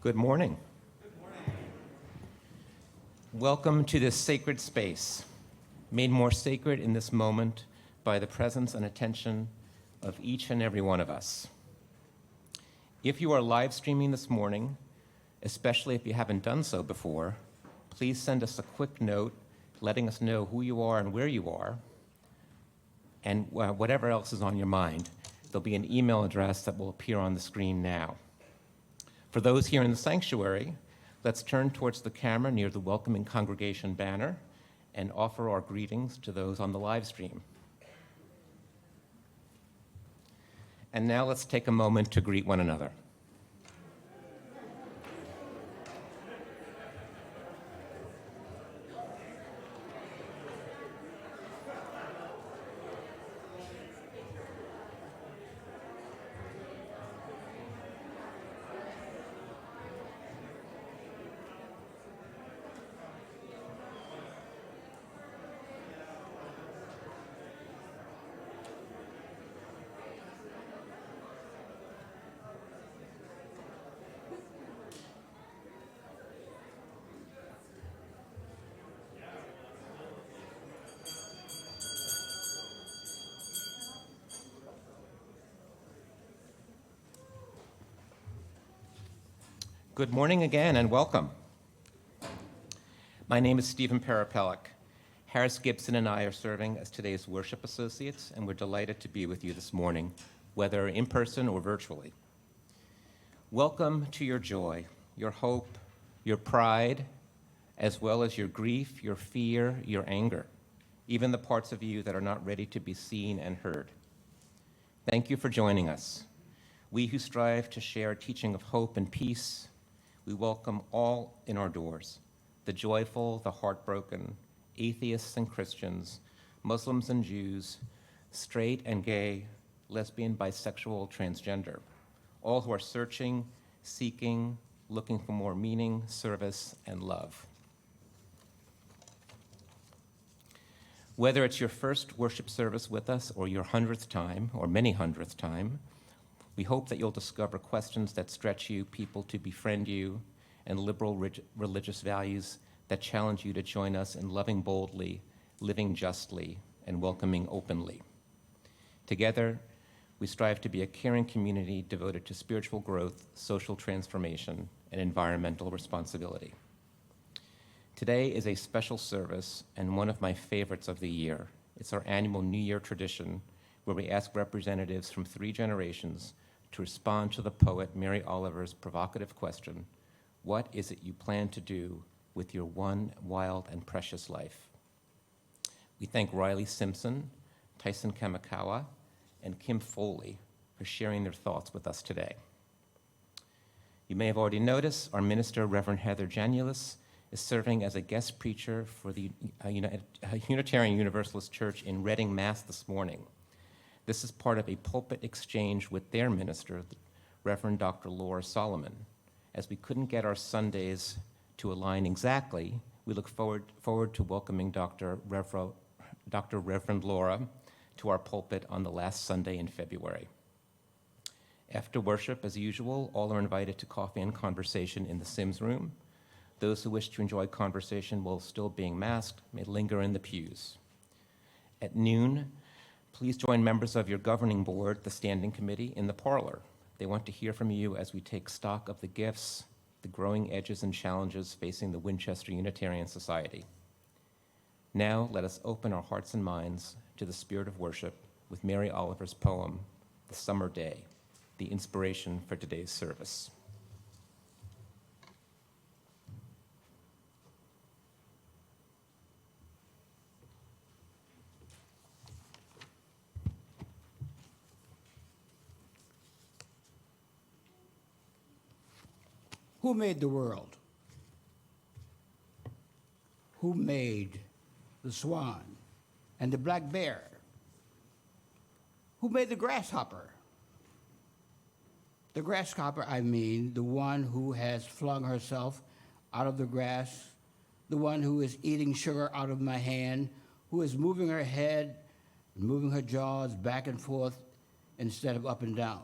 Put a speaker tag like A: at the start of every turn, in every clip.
A: Good morning. Welcome to this sacred space, made more sacred in this moment by the presence and attention of each and every one of us. If you are live streaming this morning, especially if you haven't done so before, please send us a quick note letting us know who you are and where you are, and whatever else is on your mind. There'll be an email address that will appear on the screen now. For those here in the sanctuary, let's turn towards the camera near the welcoming congregation banner and offer our greetings to those on the live stream. And now let's take a moment to greet one another. Good morning again and welcome. My name is Stephen Parapellick. Harris Gibson and I are serving as today's worship associates, and we're delighted to be with you this morning, whether in person or virtually. Welcome to your joy, your hope, your pride, as well as your grief, your fear, your anger, even the parts of you that are not ready to be seen and heard. Thank you for joining us. We who strive to share a teaching of hope and peace, we welcome all in our doors, the joyful, the heartbroken, atheists and Christians, Muslims and Jews, straight and gay, lesbian, bisexual, transgender, all who are searching, seeking, looking for more meaning, service, and love. Whether it's your first worship service with us or your 100th time or many 100th time, we hope that you'll discover questions that stretch you, people to befriend you, and liberal religious values that challenge you to join us in loving boldly, living justly, and welcoming openly. Together, we strive to be a caring community devoted to spiritual growth, social transformation, and environmental responsibility. Today is a special service and one of my favorites of the year. It's our annual New Year tradition where we ask representatives from 3 generations to respond to the poet Mary Oliver's provocative question, what is it you plan to do with your one wild and precious life? We thank Riley Simpson, Tyson Kamikawa, and Kim Foley for sharing their thoughts with us today. You may have already noticed our minister, Reverend Heather Janulis, is serving as a guest preacher for the Unitarian Universalist Church in Reading, Mass. This morning. This is part of a pulpit exchange with their minister, Reverend Dr. Laura Solomon. As we couldn't get our Sundays to align exactly, we look forward to welcoming Dr. Reverend Laura to our pulpit on the last Sunday in February. After worship, as usual, all are invited to coffee and conversation in the Sims room. Those who wish to enjoy conversation while still being masked may linger in the pews. At noon, please join members of your governing board, the standing committee, in the parlor. They want to hear from you as we take stock of the gifts, the growing edges and challenges facing the Winchester Unitarian Society. Now, let us open our hearts and minds to the spirit of worship with Mary Oliver's poem, The Summer Day, the inspiration for today's service.
B: Who made the world? Who made the swan and the black bear? Who made the grasshopper? The grasshopper, I mean, the one who has flung herself out of the grass, the one who is eating sugar out of my hand, who is moving her head, moving her jaws back and forth instead of up and down,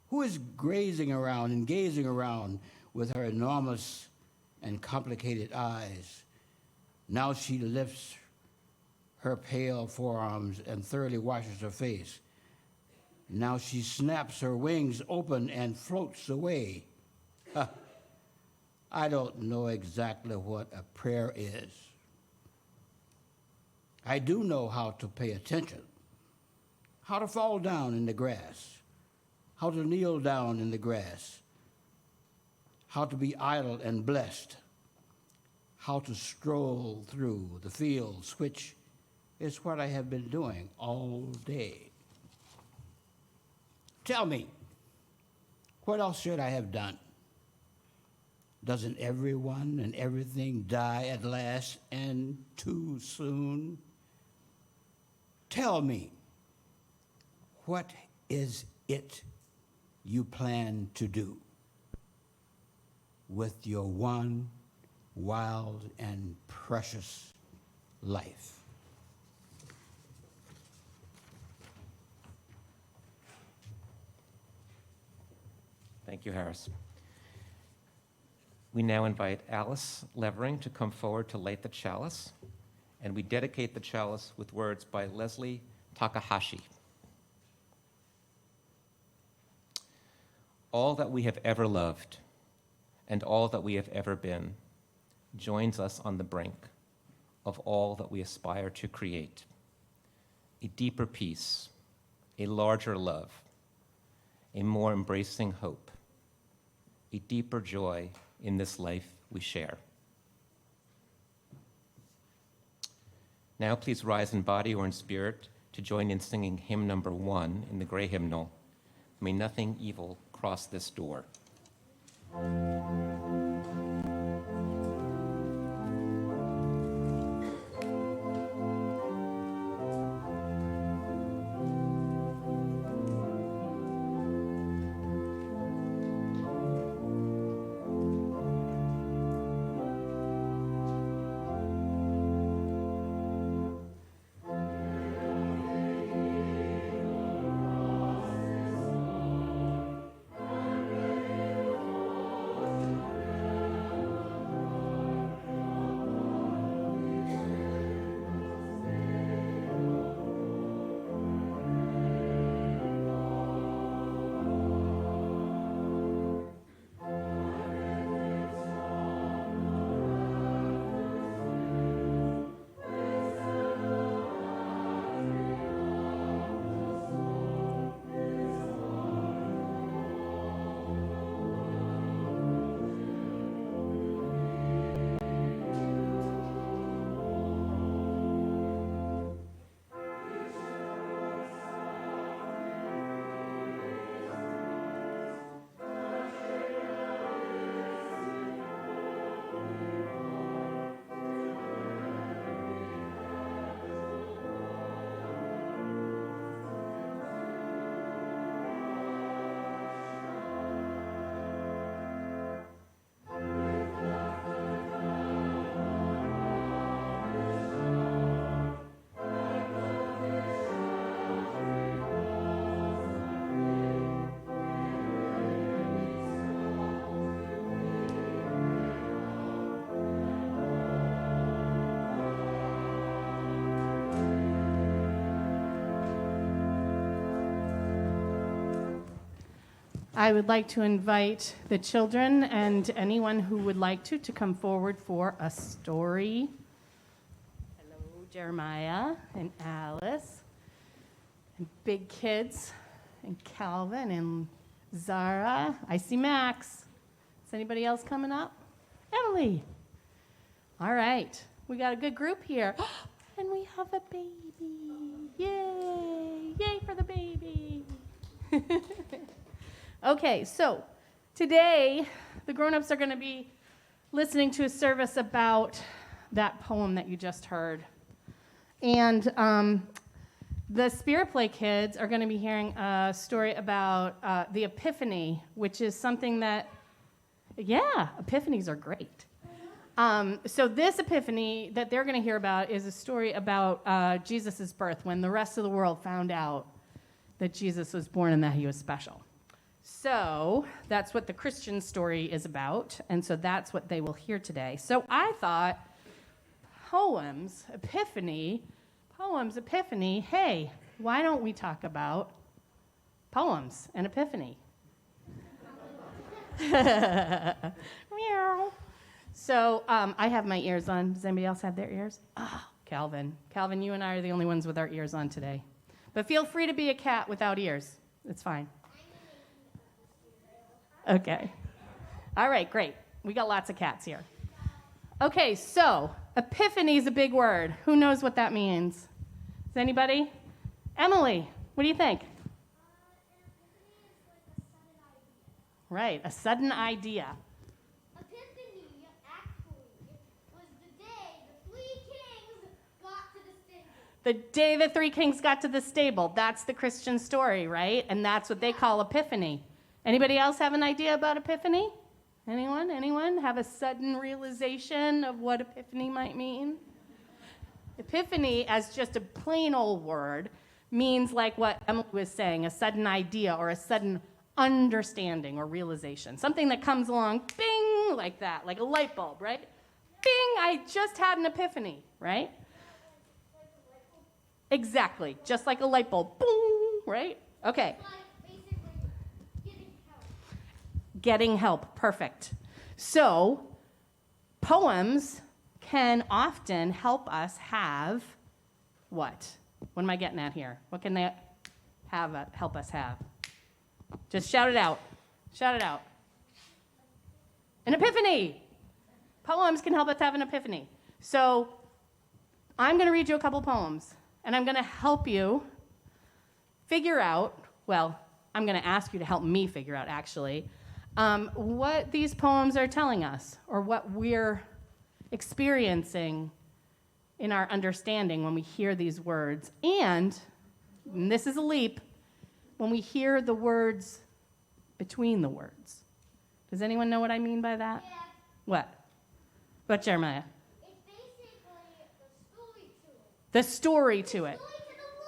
B: who is grazing around and gazing around with her enormous and complicated eyes. Now she lifts her pale forearms and thoroughly washes her face. Now she snaps her wings open and floats away. I don't know exactly what a prayer is. I do know how to pay attention, how to fall down in the grass, how to kneel down in the grass, how to be idle and blessed, how to stroll through the fields, which is what I have been doing all day. Tell me, what else should I have done? Doesn't everyone and everything die at last and too soon? Tell me, what is it you plan to do with your one wild and precious life?
A: Thank you, Harris. We now invite Alice Levering to come forward to light the chalice, and we dedicate the chalice with words by Leslie Takahashi. All that we have ever loved and all that we have ever been joins us on the brink of all that we aspire to create. A deeper peace, a larger love, a more embracing hope, a deeper joy in this life we share. Now please rise in body or in spirit to join in singing hymn number 1 in the gray hymnal, May Nothing Evil Cross This Door.
C: I would like to invite the children and anyone who would like to come forward for a story. Hello, Jeremiah and Alice, and big kids, and Calvin and Zara. I see Max. Is anybody else coming up? Emily. All right, we got a good group here. And we have a baby. Yay! Yay for the baby. Okay, so today the grown-ups are going to be listening to a service about that poem that you just heard. And the Spirit Play kids are going to be hearing a story about the Epiphany, which is something that, yeah, epiphanies are great. So this Epiphany that they're going to hear about is a story about Jesus' birth, when the rest of the world found out that Jesus was born and that he was special. So that's what the Christian story is about, and so that's what they will hear today. So I thought, poems, epiphany, hey, why don't we talk about poems and epiphany? Meow. So I have my ears on. Does anybody else have their ears? Oh, Calvin, you and I are the only ones with our ears on today. But feel free to be a cat without ears. It's fine. Okay. All right, great. We got lots of cats here. Okay, so epiphany is a big word. Who knows what that means? Does anybody? Emily, what do you think? Right, a sudden idea.
D: Epiphany actually was the day the three kings got to the stable.
C: The day the three kings got to the stable. That's the Christian story, right? And that's what they call epiphany. Anybody else have an idea about epiphany? Anyone have a sudden realization of what epiphany might mean? Epiphany, as just a plain old word, means like what Emily was saying, a sudden idea or a sudden understanding or realization. Something that comes along, bing, like that, like a light bulb, right? Bing, I just had an epiphany, right? Exactly, just like a light bulb, boom, right? Okay.
D: Like basically getting help.
C: Getting help, perfect. So, poems can often help us have what? What am I getting at here? What can they help us have? Just shout it out. Shout it out. An epiphany. Poems can help us have an epiphany. So, I'm going to read you a couple poems, and I'm going to help you figure out, well, I'm going to ask you to help me figure out, actually, what these poems are telling us or what we're experiencing in our understanding when we hear these words. And this is a leap, when we hear the words between the words. Does anyone know what I mean by that?
D: Yeah,
C: What? What, Jeremiah?
D: it's basically the story to it.
C: The story to it.
D: Story to the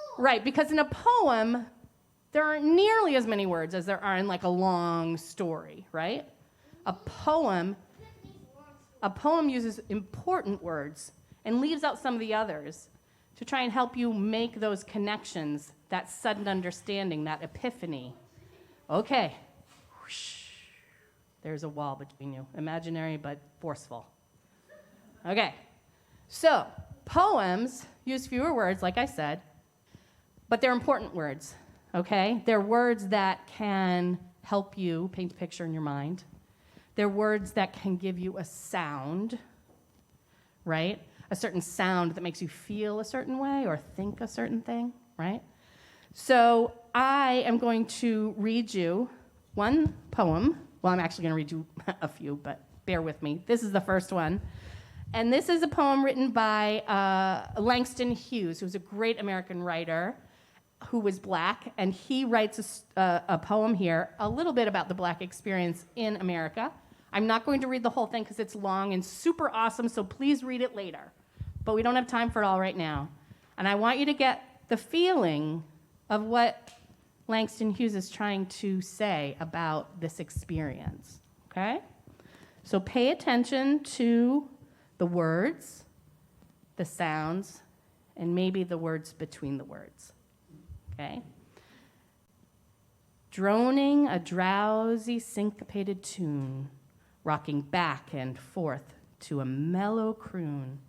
D: Lord.
C: Right, because in a poem, there aren't nearly as many words as there are in like a long story, right? A poem uses important words and leaves out some of the others to try and help you make those connections, that sudden understanding, that epiphany. Okay. Whoosh. There's a wall between you. Imaginary but forceful. Okay. So, poems use fewer words, like I said, but they're important words, okay? They're words that can help you paint a picture in your mind. They're words that can give you a sound, right? A certain sound that makes you feel a certain way or think a certain thing, right? So I am going to read you one poem. Well, I'm actually going to read you a few, but bear with me. This is the first one. And this is a poem written by Langston Hughes, who's a great American writer who was black, and he writes a poem here, a little bit about the black experience in America. I'm not going to read the whole thing because it's long and super awesome, so please read it later. But we don't have time for it all right now. And I want you to get the feeling of what Langston Hughes is trying to say about this experience, okay? So pay attention to the words, the sounds, and maybe the words between the words. Okay? Droning a drowsy, syncopated tune, rocking back and forth to a mellow croon,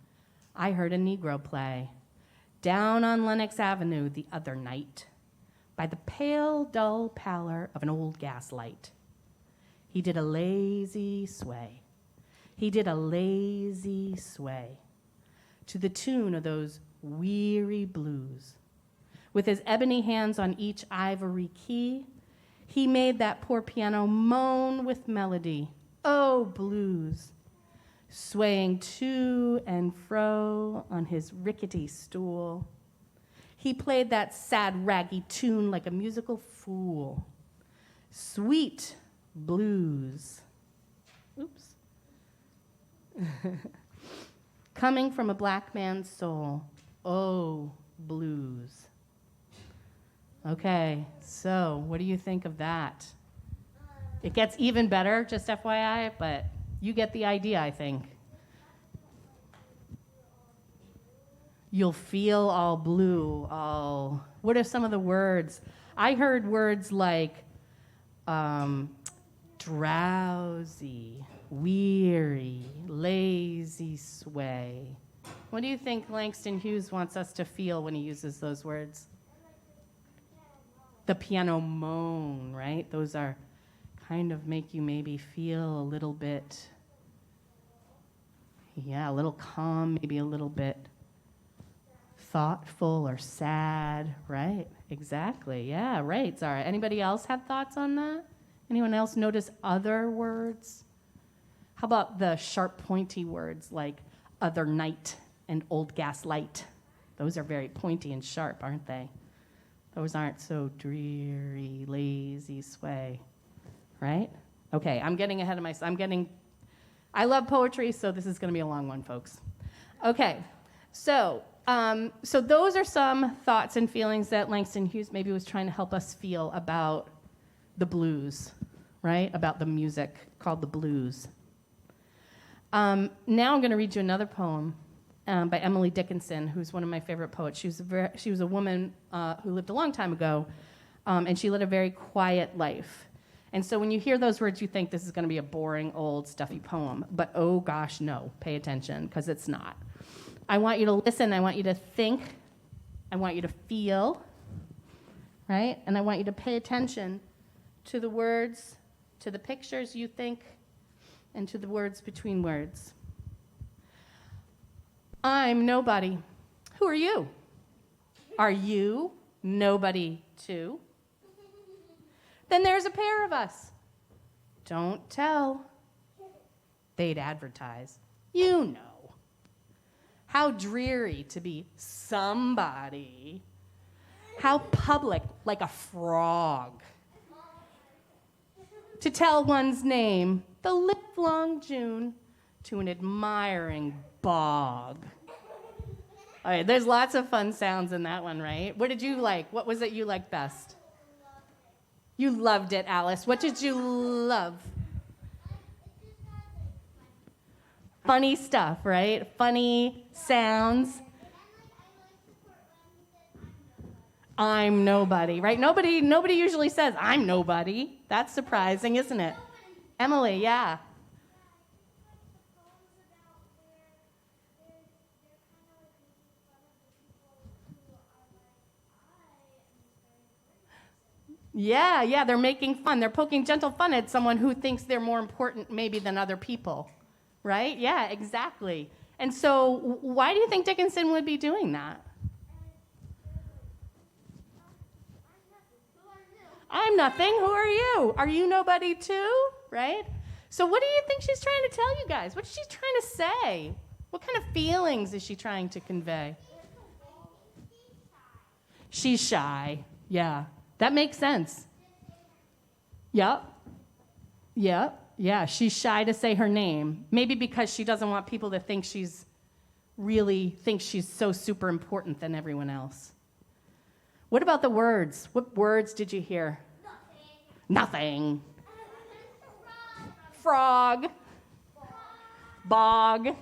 C: I heard a Negro play down on Lenox Avenue the other night by the pale, dull pallor of an old gas light. He did a lazy sway. He did a lazy sway to the tune of those weary blues. With his ebony hands on each ivory key, he made that poor piano moan with melody. Oh, blues, swaying to and fro on his rickety stool. He played that sad, raggy tune like a musical fool. Sweet blues. Oops. Coming from a black man's soul. Oh, blues. Okay, so what do you think of that? It gets even better, just FYI, but you get the idea, I think. You'll feel all blue, all... What are some of the words? I heard words like drowsy, weary, lazy sway. What do you think Langston Hughes wants us to feel when he uses those words? The piano moan, right? Those are kind of make you maybe feel a little bit, a little calm, maybe a little bit thoughtful or sad, right? Exactly. Yeah, right, Zara. Anybody else have thoughts on that? Anyone else notice other words? How about the sharp, pointy words like other night and old gas light? Those are very pointy and sharp, aren't they? Those aren't so dreary, lazy sway, right? Okay, I'm getting ahead of myself. I love poetry, so this is going to be a long one, folks. Okay, so those are some thoughts and feelings that Langston Hughes maybe was trying to help us feel about the blues, right? About the music called the blues. Now I'm going to read you another poem by Emily Dickinson, who's one of my favorite poets. She was a woman who lived a long time ago, and she led a very quiet life. And so when you hear those words, you think this is going to be a boring, old, stuffy poem. But oh gosh, no, pay attention, because it's not. I want you to listen, I want you to think, I want you to feel, right? And I want you to pay attention to the words, to the pictures you think, and to the words between words. I'm nobody. Who are you? Are you nobody too? Then there's a pair of us. Don't tell. They'd advertise. You know. How dreary to be somebody. How public, like a frog. To tell one's name, the livelong June, to an admiring bog. All right, there's lots of fun sounds in that one, right? What did you like? What was it you liked best? You loved it, Alice. What did you love? Funny stuff, right? Funny sounds. I'm nobody, right? Nobody usually says, I'm nobody. That's surprising, isn't it? Emily, yeah. Yeah, they're making fun. They're poking gentle fun at someone who thinks they're more important maybe than other people, right? Yeah, exactly. And so why do you think Dickinson would be doing that? I'm nothing. Who are you? Are you nobody too? Right? So what do you think she's trying to tell you guys? What's she trying to say? What kind of feelings is she trying to convey? She's shy. Yeah. That makes sense. Yep. Yeah, she's shy to say her name. Maybe because she doesn't want people to think she's so super important than everyone else. What about the words? What words did you hear? Nothing. Frog. Bog.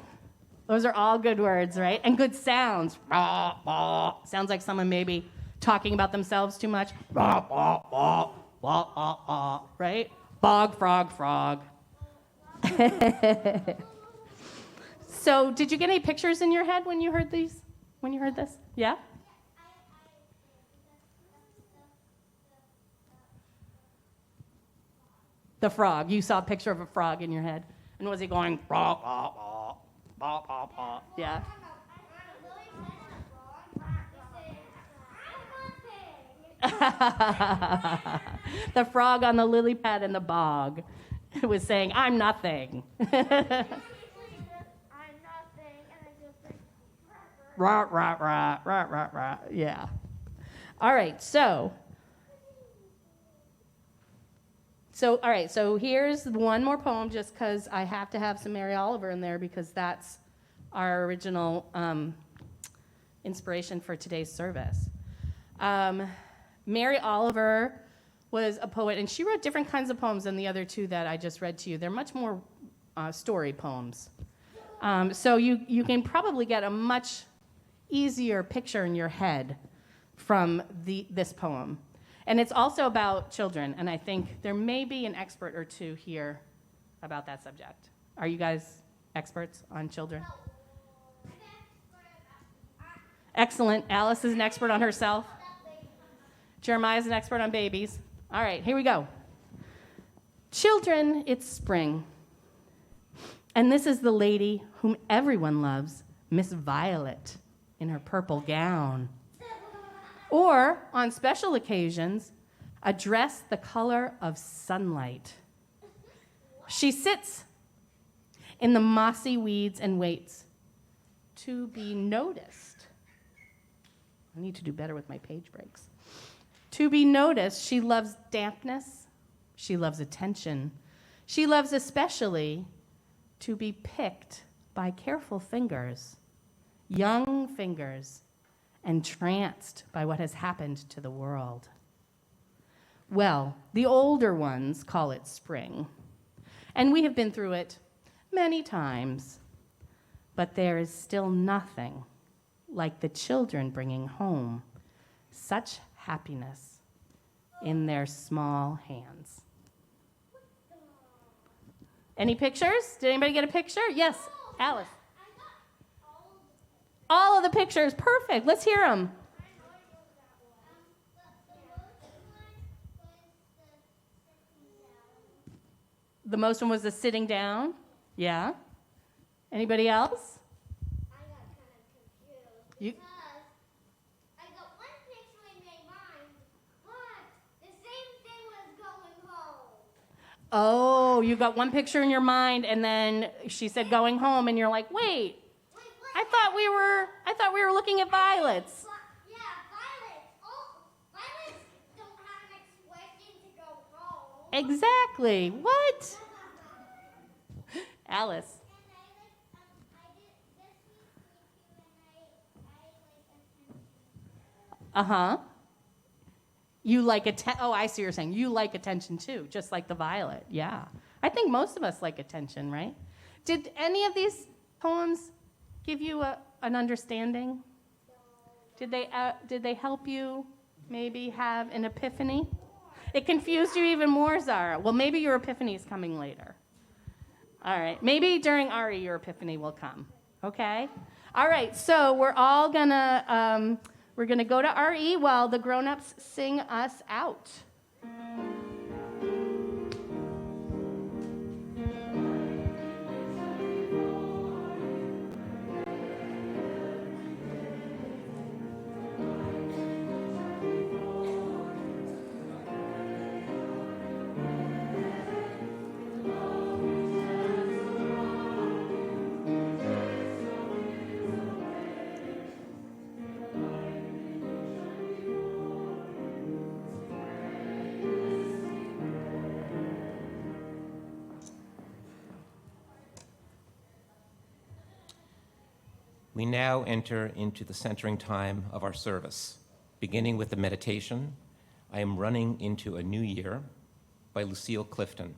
C: Those are all good words, right? And good sounds. Sounds like someone maybe talking about themselves too much. Right? Bog, frog, frog. So, did you get any pictures in your head when you heard these? When you heard this? Yeah? The frog. You saw a picture of a frog in your head. And was he going, bah, bah, bah, bah, bah, bah? Yeah. The frog on the lily pad in the bog was saying, I'm nothing.
D: I'm nothing, and I just like,
C: Rah, rah, rah, rah, rah, rah. Yeah. All right, so here's one more poem just because I have to have some Mary Oliver in there because that's our original inspiration for today's service. Mary Oliver was a poet, and she wrote different kinds of poems than the other two that I just read to you. They're much more story poems. So you can probably get a much easier picture in your head from this poem. And it's also about children, and I think there may be an expert or two here about that subject. Are you guys experts on children? Excellent. Alice is an expert on herself. Jeremiah is an expert on babies. All right, here we go. Children, it's spring. And this is the lady whom everyone loves, Miss Violet, in her purple gown. Or, on special occasions, a dress the color of sunlight. She sits in the mossy weeds and waits to be noticed. I need to do better with my page breaks. To be noticed, she loves dampness. She loves attention. She loves especially to be picked by careful fingers, young fingers, entranced by what has happened to the world. Well, the older ones call it spring, and we have been through it many times, but there is still nothing like the children bringing home such happiness in their small hands. Any pictures? Did anybody get a picture? Yes, Alice. All of the pictures, perfect. Let's hear them. The most one was the sitting down. Yeah. Anybody else?
D: I got kind of confused
C: You-
D: because I got one picture in my mind, but the same thing was going home.
C: Oh, you got one picture in your mind, and then she said going home, and you're like, wait,
D: Wait,
C: I thought we were looking at violets.
D: Yeah, violets. Oh, violets don't have an expression to go home.
C: Exactly. What? Alice.
D: And I did this week and I like attention.
C: Uh-huh. You like oh, I see what you're saying. You like attention too, just like the violet. Yeah. I think most of us like attention, right? Did any of these poems give you an understanding? Did they help you maybe have an epiphany? It confused you even more, Zara. Well, maybe your epiphany is coming later. All right. Maybe during Ari your epiphany will come. Okay? All right. So we're all gonna go to RE while the grown-ups sing us out.
A: We now enter into the centering time of our service, beginning with the meditation, I Am Running into a New Year by Lucille Clifton.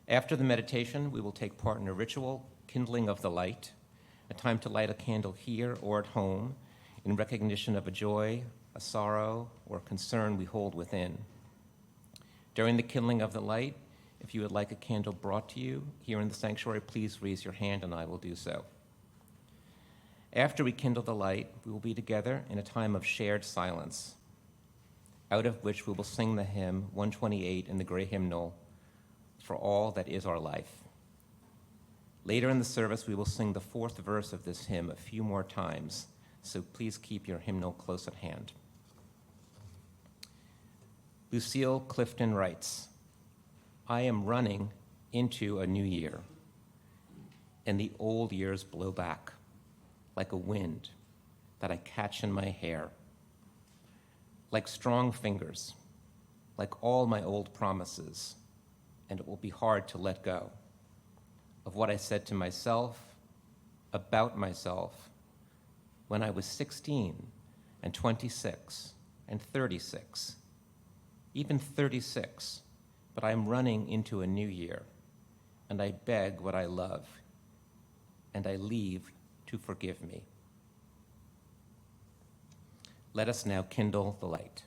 A: After the meditation, we will take part in a ritual kindling of the light, a time to light a candle here or at home in recognition of a joy, a sorrow, or a concern we hold within. During the kindling of the light, if you would like a candle brought to you here in the sanctuary, please raise your hand and I will do so. After we kindle the light, we will be together in a time of shared silence, out of which we will sing the hymn 128 in the gray hymnal, For All That Is Our Life. Later in the service, we will sing the fourth verse of this hymn a few more times, so please keep your hymnal close at hand. Lucille Clifton writes, I am running into a new year, and the old years blow back like a wind that I catch in my hair, like strong fingers, like all my old promises, and it will be hard to let go of what I said to myself, about myself, when I was 16 and 26 and 36 even 36, but I am running into a new year, and I beg what I love, and I leave to forgive me. Let us now kindle the light.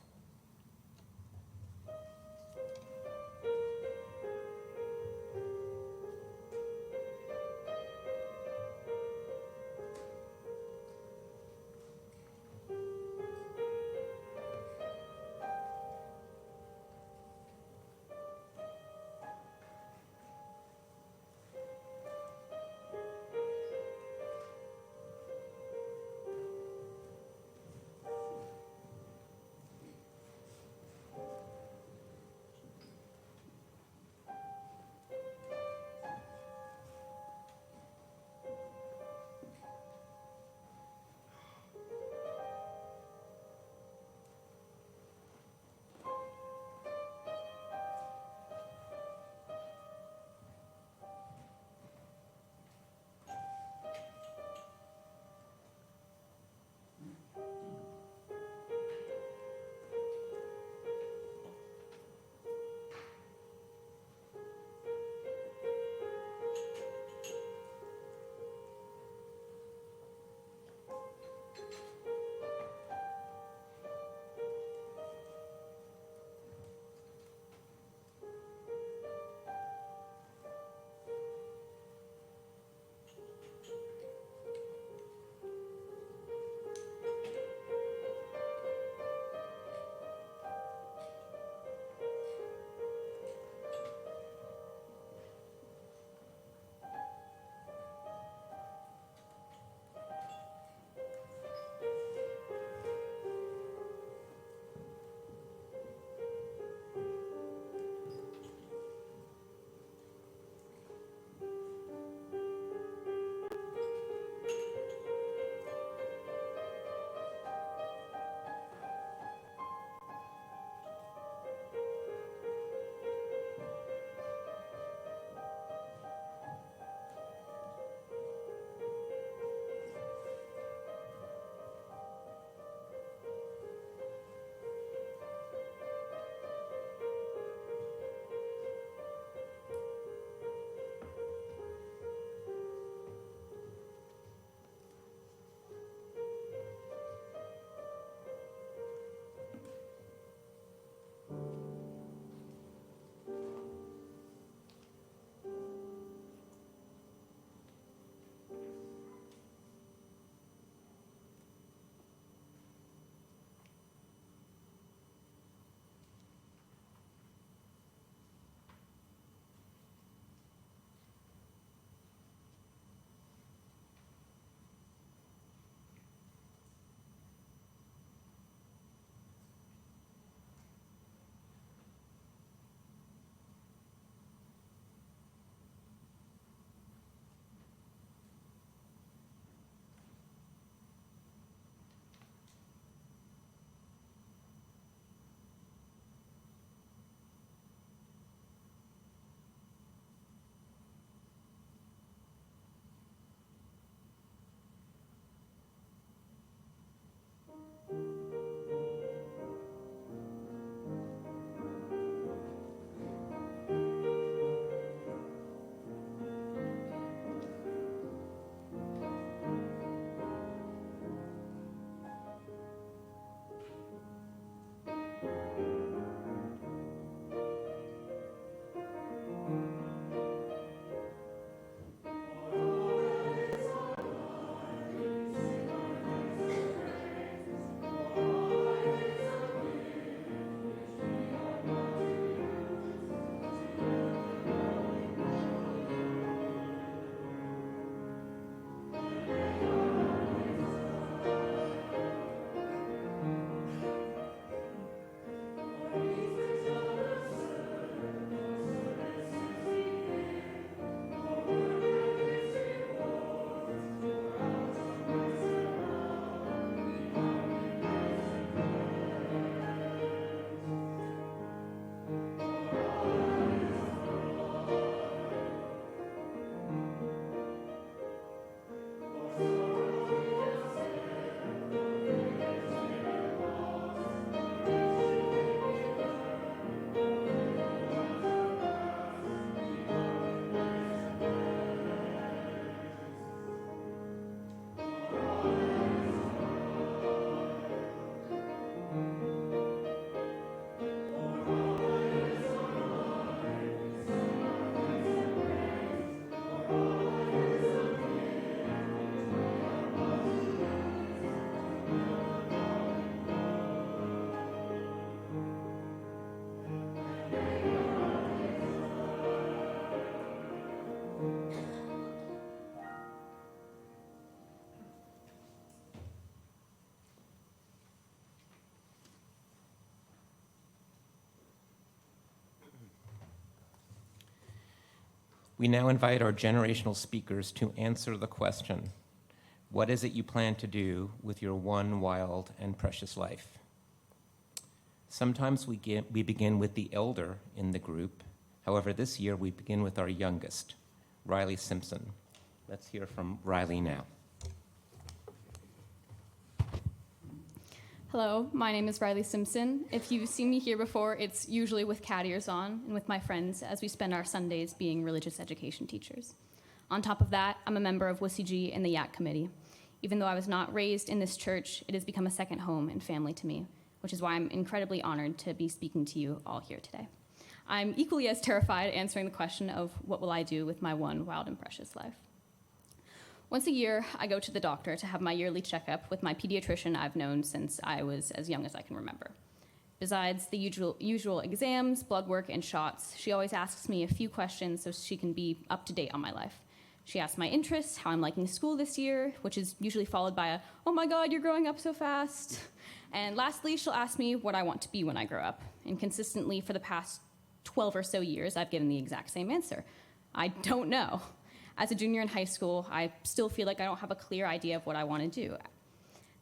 A: We now invite our generational speakers to answer the question, what is it you plan to do with your one wild and precious life? Sometimes we begin with the elder in the group. However, this year we begin with our youngest, Riley Simpson. Let's hear from Riley now.
E: Hello, my name is Riley Simpson. If you've seen me here before, it's usually with cat ears on and with my friends as we spend our Sundays being religious education teachers. On top of that, I'm a member of WCG and the YAC committee. Even though I was not raised in this church, it has become a second home and family to me, which is why I'm incredibly honored to be speaking to you all here today. I'm equally as terrified answering the question of what will I do with my one wild and precious life. Once a year, I go to the doctor to have my yearly checkup with my pediatrician I've known since I was as young as I can remember. Besides the usual exams, blood work, and shots, she always asks me a few questions so she can be up to date on my life. She asks my interests, how I'm liking school this year, which is usually followed by a, "Oh my God, you're growing up so fast." And lastly, she'll ask me what I want to be when I grow up. And consistently for the past 12 or so years, I've given the exact same answer. I don't know. As a junior in high school, I still feel like I don't have a clear idea of what I want to do.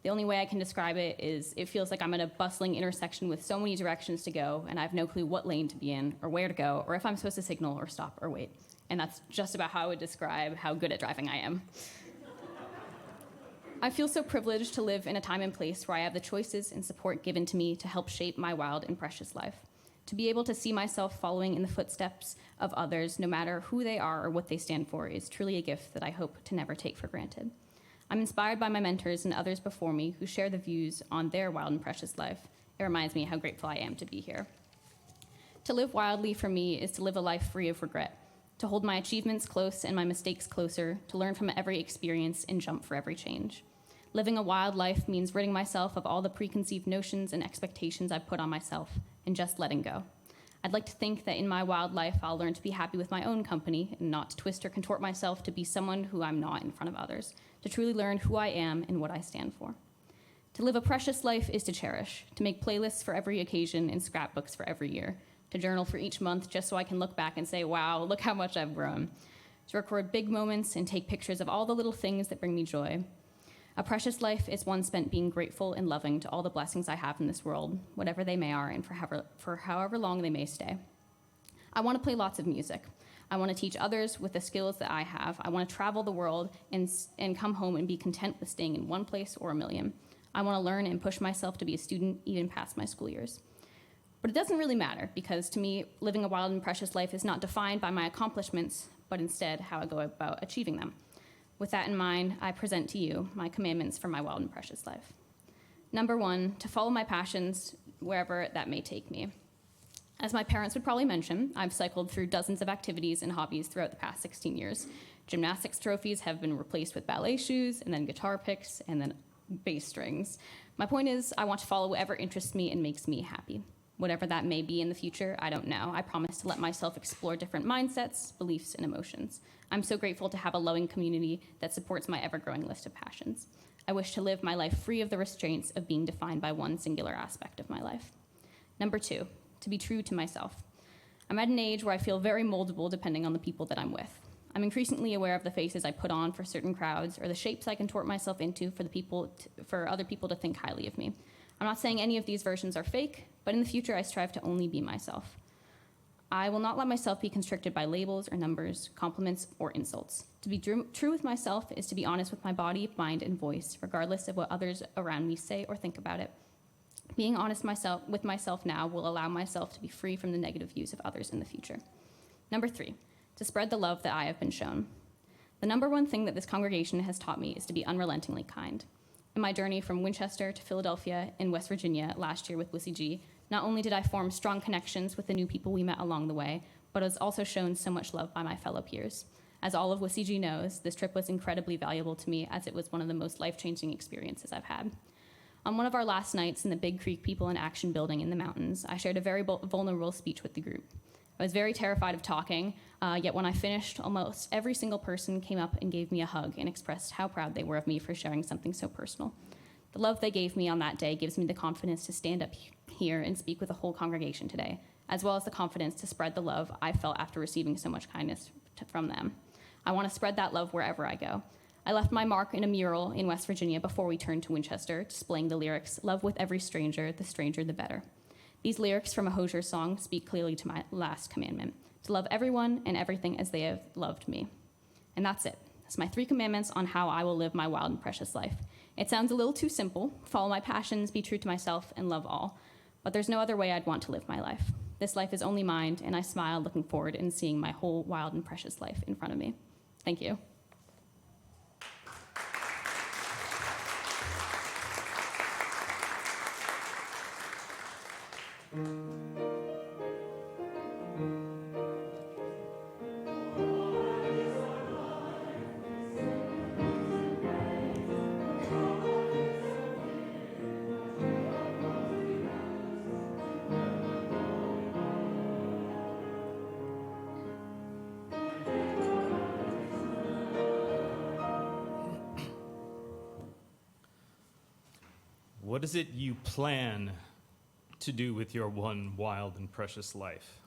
E: The only way I can describe it is it feels like I'm at a bustling intersection with so many directions to go, and I have no clue what lane to be in, or where to go, or if I'm supposed to signal or stop or wait. And that's just about how I would describe how good at driving I am. I feel so privileged to live in a time and place where I have the choices and support given to me to help shape my wild and precious life. To be able to see myself following in the footsteps of others, no matter who they are or what they stand for, is truly a gift that I hope to never take for granted. I'm inspired by my mentors and others before me who share the views on their wild and precious life. It reminds me how grateful I am to be here. To live wildly for me is to live a life free of regret, to hold my achievements close and my mistakes closer, to learn from every experience and jump for every change. Living a wild life means ridding myself of all the preconceived notions and expectations I've put on myself, and just letting go. I'd like to think that in my wild life, I'll learn to be happy with my own company and not to twist or contort myself to be someone who I'm not in front of others, to truly learn who I am and what I stand for. To live a precious life is to cherish, to make playlists for every occasion and scrapbooks for every year, to journal for each month just so I can look back and say, wow, look how much I've grown, to record big moments and take pictures of all the little things that bring me joy. A precious life is one spent being grateful and loving to all the blessings I have in this world, whatever they may are and for however long they may stay. I want to play lots of music. I want to teach others with the skills that I have. I want to travel the world and come home and be content with staying in one place or a million. I want to learn and push myself to be a student even past my school years. But it doesn't really matter because to me, living a wild and precious life is not defined by my accomplishments, but instead how I go about achieving them. With that in mind, I present to you my commandments for my wild and precious life. Number 1, to follow my passions wherever that may take me. As my parents would probably mention, I've cycled through dozens of activities and hobbies throughout the past 16 years. Gymnastics trophies have been replaced with ballet shoes, and then guitar picks, and then bass strings. My point is, I want to follow whatever interests me and makes me happy. Whatever that may be in the future, I don't know. I promise to let myself explore different mindsets, beliefs, and emotions. I'm so grateful to have a loving community that supports my ever-growing list of passions. I wish to live my life free of the restraints of being defined by one singular aspect of my life. Number 2, to be true to myself. I'm at an age where I feel very moldable depending on the people that I'm with. I'm increasingly aware of the faces I put on for certain crowds or the shapes I contort myself into for other people to think highly of me. I'm not saying any of these versions are fake, but in the future I strive to only be myself. I will not let myself be constricted by labels or numbers, compliments, or insults. To be true with myself is to be honest with my body, mind, and voice, regardless of what others around me say or think about it. Being honest with myself now will allow myself to be free from the negative views of others in the future. Number 3, to spread the love that I have been shown. The number 1 thing that this congregation has taught me is to be unrelentingly kind. In my journey from Winchester to Philadelphia and West Virginia last year with WCG, not only did I form strong connections with the new people we met along the way, but I was also shown so much love by my fellow peers. As all of WCG knows, this trip was incredibly valuable to me as it was one of the most life-changing experiences I've had. On one of our last nights in the Big Creek People in Action building in the mountains, I shared a very vulnerable speech with the group. I was very terrified of talking, yet when I finished, almost every single person came up and gave me a hug and expressed how proud they were of me for sharing something so personal. The love they gave me on that day gives me the confidence to stand up here and speak with the whole congregation today, as well as the confidence to spread the love I felt after receiving so much kindness from them. I want to spread that love wherever I go. I left my mark in a mural in West Virginia before we turned to Winchester, displaying the lyrics, "Love with every stranger, the stranger the better." These lyrics from a Hozier song speak clearly to my last commandment, to love everyone and everything as they have loved me. And that's it. That's my 3 commandments on how I will live my wild and precious life. It sounds a little too simple: follow my passions, be true to myself, and love all. But there's no other way I'd want to live my life. This life is only mine, and I smile looking forward and seeing my whole wild and precious life in front of me. Thank you.
F: What is it you plan to do with your one wild and precious life?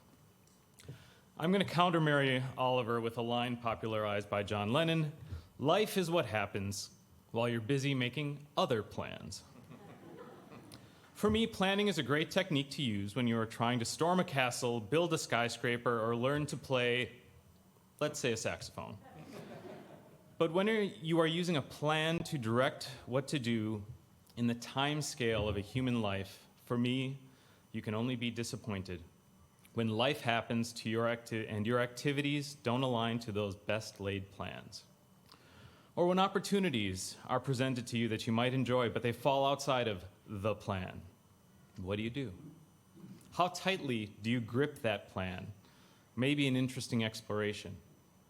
F: I'm going to counter Mary Oliver with a line popularized by John Lennon: "Life is what happens while you're busy making other plans." For me, planning is a great technique to use when you are trying to storm a castle, build a skyscraper, or learn to play, let's say, a saxophone. But when you are using a plan to direct what to do in the time scale of a human life, for me, you can only be disappointed when life happens to your and your activities don't align to those best laid plans. Or when opportunities are presented to you that you might enjoy, but they fall outside of the plan. What do? How tightly do you grip that plan? Maybe an interesting exploration.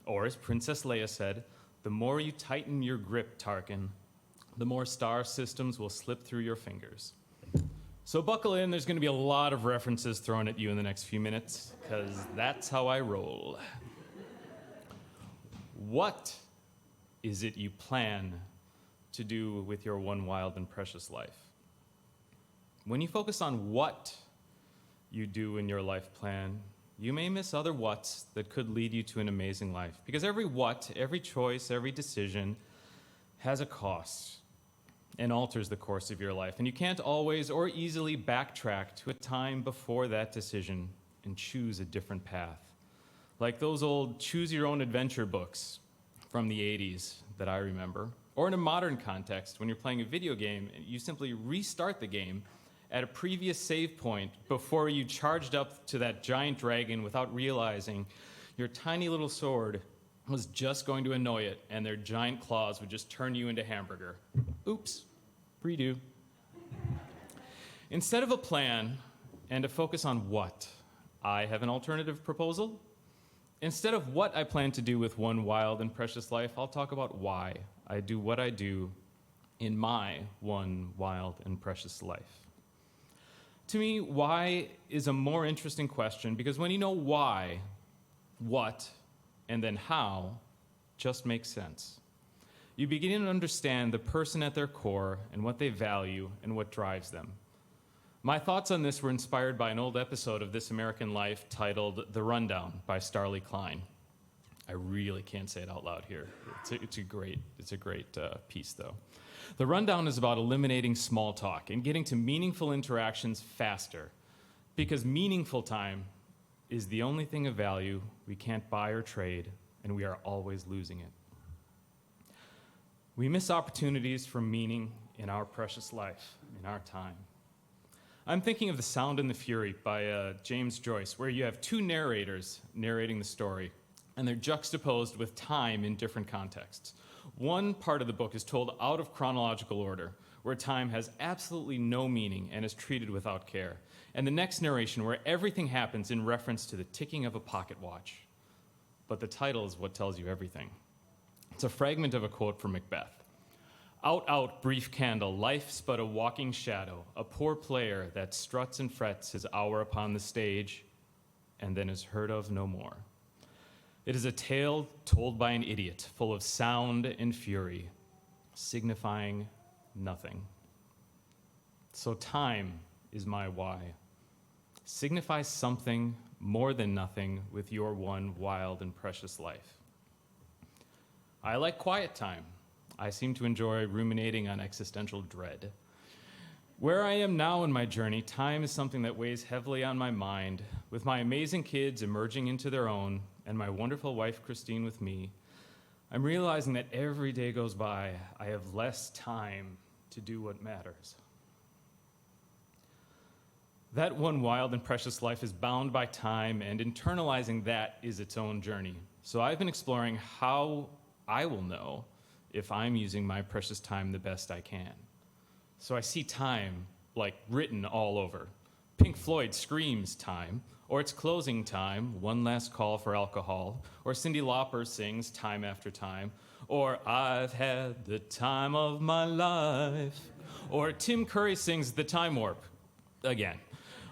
F: Or as Princess Leia said, the more you tighten your grip, Tarkin, the more star systems will slip through your fingers. So buckle in, there's going to be a lot of references thrown at you in the next few minutes, because that's how I roll. What is it you plan to do with your one wild and precious life? When you focus on what you do in your life plan, you may miss other whats that could lead you to an amazing life. Because every what, every choice, every decision has a cost and alters the course of your life. And you can't always or easily backtrack to a time before that decision and choose a different path. Like those old choose-your-own-adventure books from the 80s that I remember. Or in a modern context, when you're playing a video game, you simply restart the game at a previous save point before you charged up to that giant dragon without realizing your tiny little sword was just going to annoy it, and their giant claws would just turn you into hamburger. Oops, redo. Instead of a plan and a focus on what, I have an alternative proposal. Instead of what I plan to do with one wild and precious life, I'll talk about why I do what I do in my one wild and precious life. To me, why is a more interesting question, because when you know why, what, and then how just makes sense. You begin to understand the person at their core and what they value and what drives them. My thoughts on this were inspired by an old episode of This American Life titled The Rundown by Starley Klein. I really can't say it out loud here. It's a great piece, though. The Rundown is about eliminating small talk and getting to meaningful interactions faster, because meaningful time is the only thing of value we can't buy or trade, and we are always losing it. We miss opportunities for meaning in our precious life, in our time. I'm thinking of The Sound and the Fury by James Joyce, where you have 2 narrators narrating the story, and they're juxtaposed with time in different contexts. One part of the book is told out of chronological order, where time has absolutely no meaning and is treated without care. And the next narration, where everything happens in reference to the ticking of a pocket watch. But the title is what tells you everything. It's a fragment of a quote from Macbeth. "Out, out, brief candle, life's but a walking shadow, a poor player that struts and frets his hour upon the stage, and then is heard of no more. It is a tale told by an idiot, full of sound and fury, signifying nothing. So time is my why. Signifies something more than nothing with your one wild and precious life. I like quiet time. I seem to enjoy ruminating on existential dread. Where I am now in my journey, time is something that weighs heavily on my mind. With my amazing kids emerging into their own, and my wonderful wife Christine with me, I'm realizing that every day goes by, I have less time to do what matters. That one wild and precious life is bound by time, and internalizing that is its own journey. So I've been exploring how I will know if I'm using my precious time the best I can. So I see time, like, written all over. Pink Floyd screams time, or it's closing time, one last call for alcohol, or Cyndi Lauper sings time after time, or I've had the time of my life, or Tim Curry sings The Time Warp again,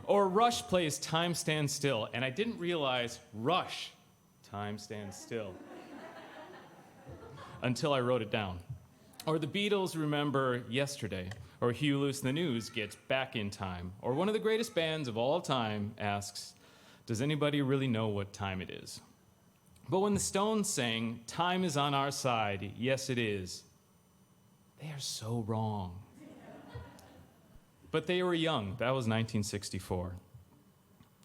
F: or Rush plays Time Stands Still, and I didn't realize Rush, Time Stands Still, until I wrote it down. Or the Beatles remember Yesterday, or Hugh Lewis in the News gets Back in Time, or one of the greatest bands of all time asks, does anybody really know what time it is? But when the Stones sang, time is on our side, yes it is, they are so wrong. But they were young, that was 1964.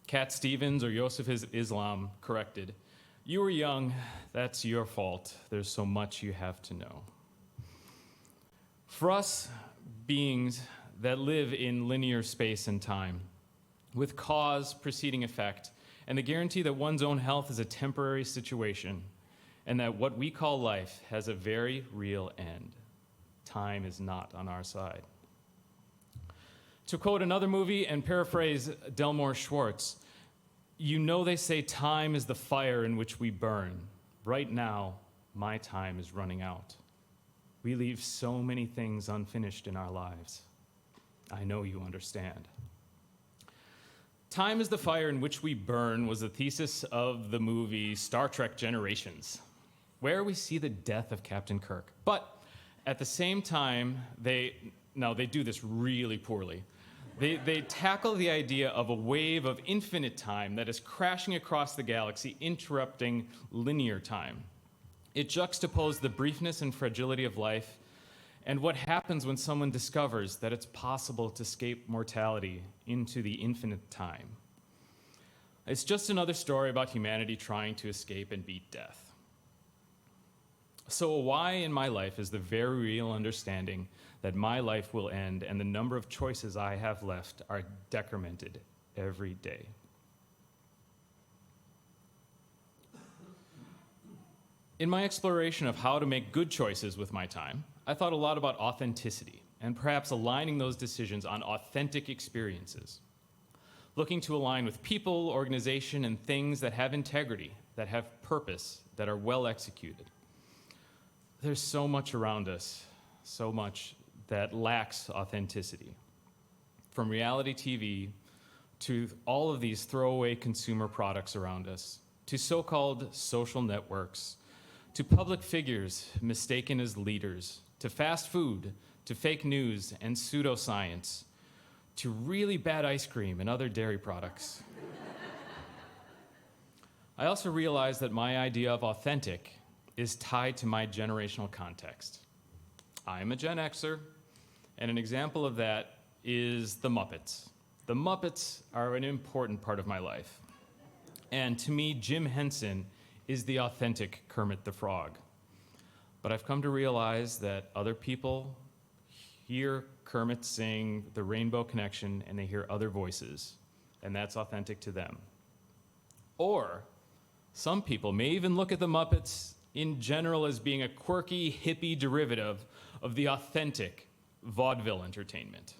F: Cat Stevens or Yosef Islam corrected, you were young, that's your fault, there's so much you have to know. For us, beings that live in linear space and time, with cause preceding effect, and the guarantee that one's own health is a temporary situation, and that what we call life has a very real end. Time is not on our side. To quote another movie and paraphrase Delmore Schwartz, you know they say time is the fire in which we burn. Right now, my time is running out. We leave so many things unfinished in our lives. I know you understand. Time is the fire in which we burn was the thesis of the movie Star Trek Generations, where we see the death of Captain Kirk. But at the same time, they do this really poorly. They tackle the idea of a wave of infinite time that is crashing across the galaxy, interrupting linear time. It juxtaposed the briefness and fragility of life and what happens when someone discovers that it's possible to escape mortality into the infinite time. It's just another story about humanity trying to escape and beat death. So a why in my life is the very real understanding that my life will end and the number of choices I have left are decremented every day. In my exploration of how to make good choices with my time, I thought a lot about authenticity and perhaps aligning those decisions on authentic experiences. Looking to align with people, organization, and things that have integrity, that have purpose, that are well executed. There's so much around us, so much that lacks authenticity. From reality TV to all of these throwaway consumer products around us, to so-called social networks, to public figures mistaken as leaders, to fast food, to fake news and pseudoscience, to really bad ice cream and other dairy products. I also realized that my idea of authentic is tied to my generational context. I'm a Gen Xer, and an example of that is the Muppets. The Muppets are an important part of my life. And to me, Jim Henson is the authentic Kermit the Frog. But I've come to realize that other people hear Kermit sing The Rainbow Connection and they hear other voices, and that's authentic to them. Or some people may even look at the Muppets in general as being a quirky, hippie derivative of the authentic vaudeville entertainment.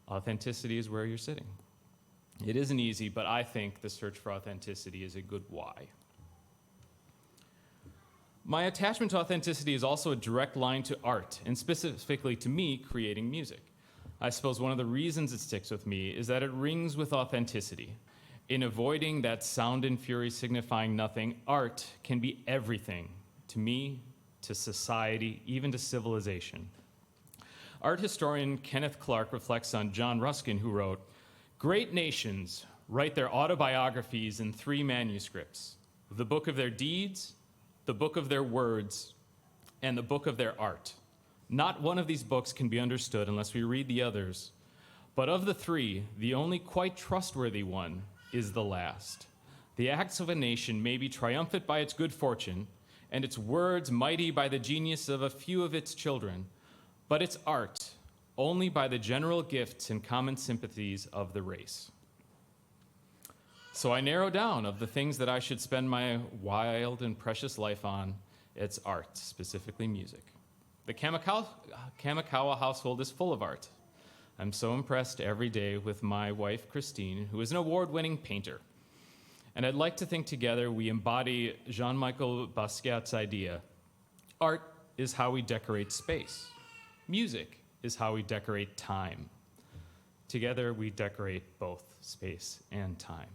F: Authenticity is where you're sitting. It isn't easy, but I think the search for authenticity is a good why. My attachment to authenticity is also a direct line to art, and specifically to me creating music. I suppose one of the reasons it sticks with me is that it rings with authenticity. In avoiding that sound and fury signifying nothing, art can be everything to me, to society, even to civilization. Art historian Kenneth Clark reflects on John Ruskin, who wrote, "Great nations write their autobiographies in 3 manuscripts: the book of their deeds, the book of their words, and the book of their art. Not one of these books can be understood unless we read the others. But of the 3, the only quite trustworthy one is the last. The acts of a nation may be triumphant by its good fortune, and its words mighty by the genius of a few of its children, but its art only by the general gifts and common sympathies of the race. So I narrow down of the things that I should spend my wild and precious life on. It's art, specifically music. The Kamikawa household is full of art. I'm so impressed every day with my wife, Christine, who is an award-winning painter. And I'd like to think together we embody Jean-Michel Basquiat's idea. Art is how we decorate space. Music is how we decorate time. Together, we decorate both space and time.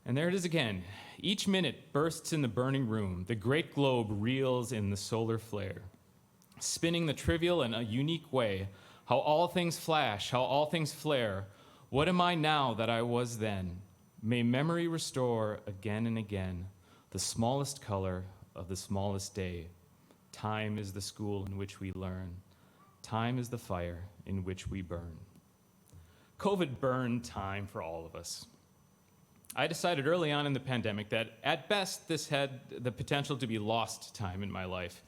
F: And there it is again. Each minute bursts in the burning room. The great globe reels in the solar flare, spinning the trivial in a unique way. How all things flash, how all things flare. What am I now that I was then? May memory restore again and again the smallest color of the smallest day. Time is the school in which we learn. Time is the fire in which we burn. COVID burned time for all of us. I decided early on in the pandemic that at best this had the potential to be lost time in my life.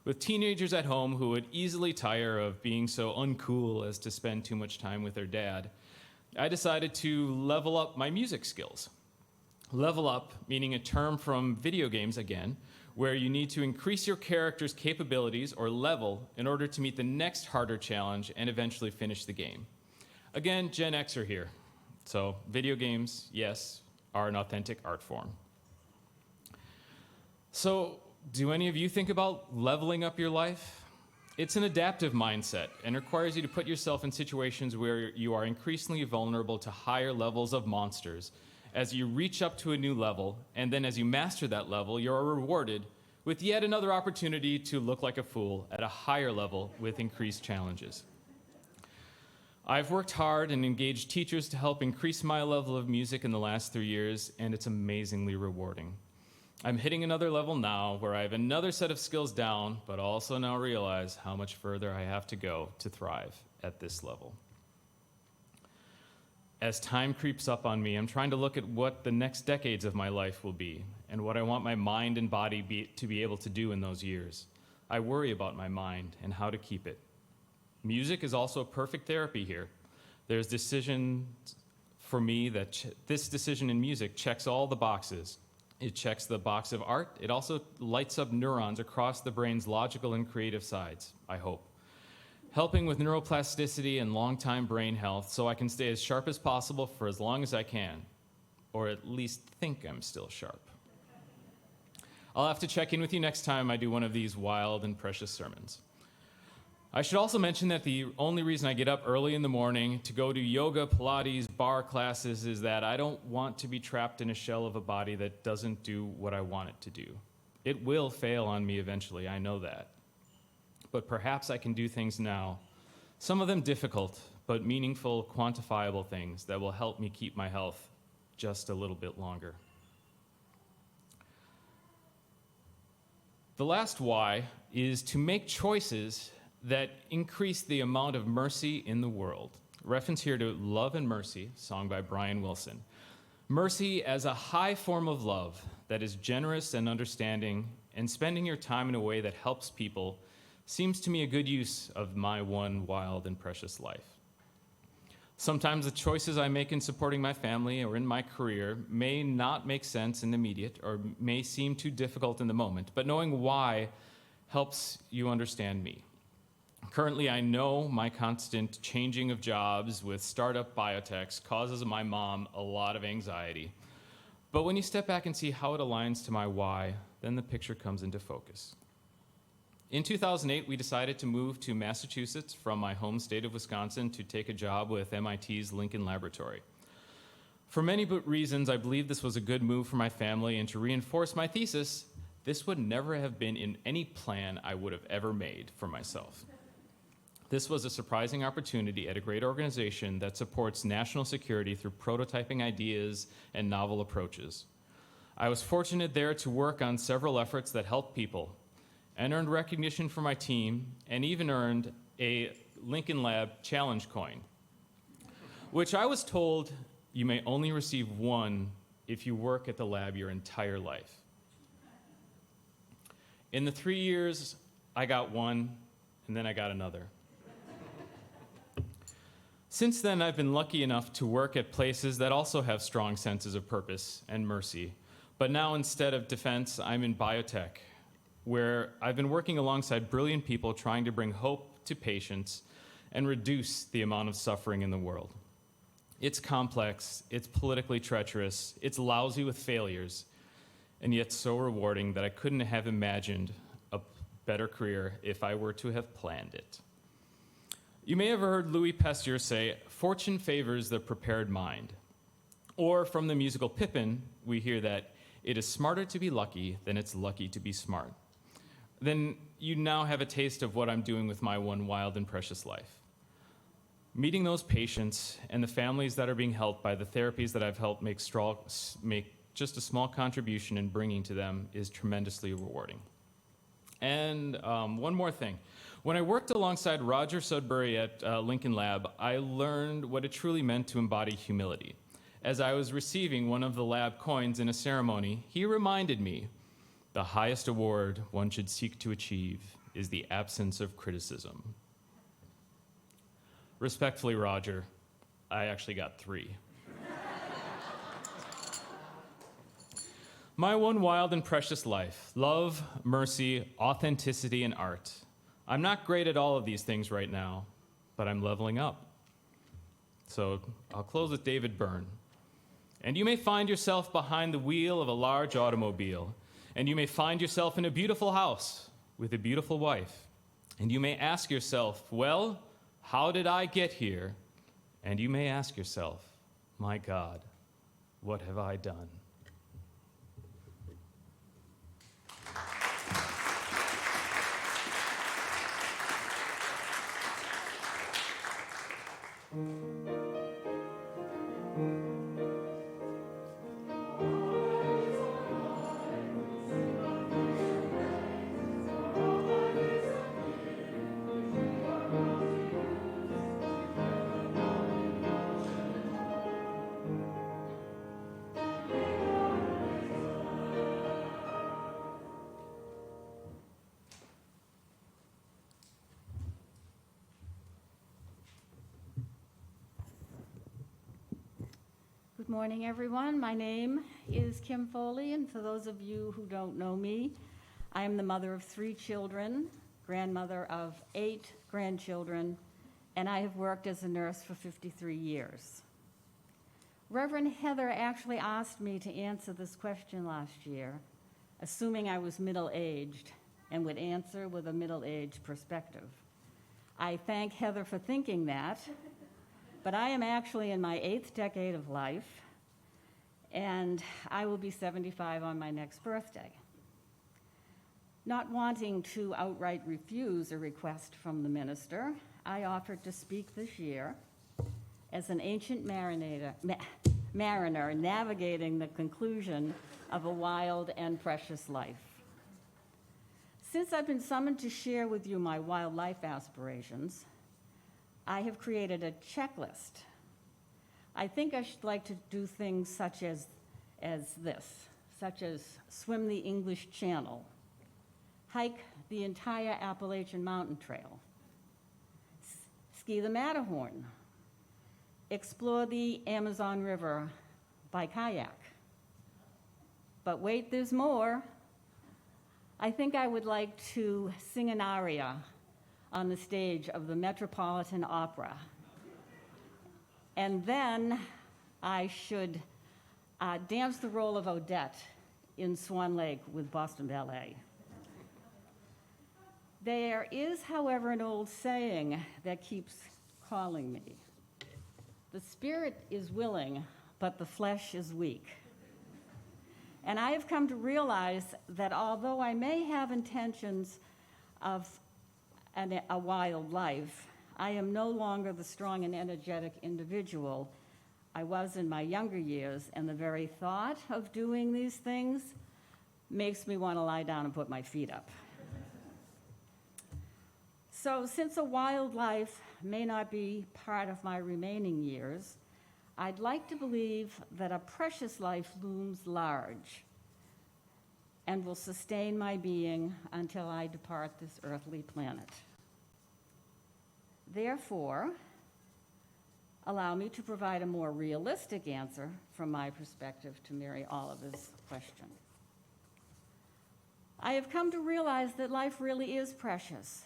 F: With teenagers at home who would easily tire of being so uncool as to spend too much time with their dad, I decided to level up my music skills. Level up, meaning a term from video games again, where you need to increase your character's capabilities or level in order to meet the next harder challenge and eventually finish the game. Again, Gen Xer here. So video games, yes, are an authentic art form. So do any of you think about leveling up your life? It's an adaptive mindset and requires you to put yourself in situations where you are increasingly vulnerable to higher levels of monsters as you reach up to a new level, and then as you master that level, you're rewarded with yet another opportunity to look like a fool at a higher level with increased challenges. I've worked hard and engaged teachers to help increase my level of music in the last 3 years, and it's amazingly rewarding. I'm hitting another level now where I have another set of skills down, but also now realize how much further I have to go to thrive at this level. As time creeps up on me, I'm trying to look at what the next decades of my life will be and what I want my mind and body to be able to do in those years. I worry about my mind and how to keep it. Music is also perfect therapy here. There's decision for me that this decision in music checks all the boxes. It checks the box of art. It also lights up neurons across the brain's logical and creative sides, I hope, helping with neuroplasticity and long-time brain health so I can stay as sharp as possible for as long as I can, or at least think I'm still sharp. I'll have to check in with you next time I do one of these wild and precious sermons. I should also mention that the only reason I get up early in the morning to go to yoga, Pilates, bar classes is that I don't want to be trapped in a shell of a body that doesn't do what I want it to do. It will fail on me eventually, I know that. But perhaps I can do things now, some of them difficult, but meaningful, quantifiable things that will help me keep my health just a little bit longer. The last why is to make choices that increase the amount of mercy in the world. Reference here to Love and Mercy, song by Brian Wilson. Mercy as a high form of love that is generous and understanding, and spending your time in a way that helps people seems to me a good use of my one wild and precious life. Sometimes the choices I make in supporting my family or in my career may not make sense in the immediate or may seem too difficult in the moment, but knowing why helps you understand me. Currently, I know my constant changing of jobs with startup biotechs causes my mom a lot of anxiety. But when you step back and see how it aligns to my why, then the picture comes into focus. In 2008, we decided to move to Massachusetts from my home state of Wisconsin to take a job with MIT's Lincoln Laboratory. For many reasons, I believe this was a good move for my family, and to reinforce my thesis, this would never have been in any plan I would have ever made for myself. This was a surprising opportunity at a great organization that supports national security through prototyping ideas and novel approaches. I was fortunate there to work on several efforts that helped people and earned recognition for my team and even earned a Lincoln Lab Challenge coin, which I was told you may only receive one if you work at the lab your entire life. In the 3 years, I got one, and then I got another. Since then, I've been lucky enough to work at places that also have strong senses of purpose and mercy. But now, instead of defense, I'm in biotech, where I've been working alongside brilliant people trying to bring hope to patients and reduce the amount of suffering in the world. It's complex, it's politically treacherous, it's lousy with failures, and yet so rewarding that I couldn't have imagined a better career if I were to have planned it. You may have heard Louis Pasteur say, "Fortune favors the prepared mind." Or from the musical Pippin, we hear that it is smarter to be lucky than it's lucky to be smart. Then you now have a taste of what I'm doing with my one wild and precious life. Meeting those patients and the families that are being helped by the therapies that I've helped make just a small contribution in bringing to them is tremendously rewarding. And one more thing. When I worked alongside Roger Sudbury at Lincoln Lab, I learned what it truly meant to embody humility. As I was receiving one of the lab coins in a ceremony, he reminded me, the highest award one should seek to achieve is the absence of criticism. Respectfully, Roger, I actually got 3. My one wild and precious life: love, mercy, authenticity, and art. I'm not great at all of these things right now, but I'm leveling up. So I'll close with David Byrne. And you may find yourself behind the wheel of a large automobile, and you may find yourself in a beautiful house with a beautiful wife, and you may ask yourself, well, how did I get here? And you may ask yourself, my God, what have I done?
G: Good morning, everyone. My name is Kim Foley, and for those of you who don't know me, I am the mother of 3 children, grandmother of 8 grandchildren, and I have worked as a nurse for 53 years. Reverend Heather actually asked me to answer this question last year, assuming I was middle-aged and would answer with a middle-aged perspective. I thank Heather for thinking that, but I am actually in my 8th decade of life, and I will be 75 on my next birthday. Not wanting to outright refuse a request from the minister, I offered to speak this year as an ancient mariner navigating the conclusion of a wild and precious life. Since I've been summoned to share with you my wildlife aspirations, I have created a checklist. I think I should like to do things such as swim the English Channel, hike the entire Appalachian Mountain Trail, ski the Matterhorn, explore the Amazon River by kayak. But wait, there's more. I think I would like to sing an aria on the stage of the Metropolitan Opera. And then I should dance the role of Odette in Swan Lake with Boston Ballet. There is, however, an old saying that keeps calling me. The spirit is willing, but the flesh is weak. And I have come to realize that although I may have intentions of a wild life, I am no longer the strong and energetic individual I was in my younger years, and the very thought of doing these things makes me want to lie down and put my feet up. So, since a wild life may not be part of my remaining years, I'd like to believe that a precious life looms large and will sustain my being until I depart this earthly planet. Therefore, allow me to provide a more realistic answer from my perspective to Mary Oliver's question. I have come to realize that life really is precious,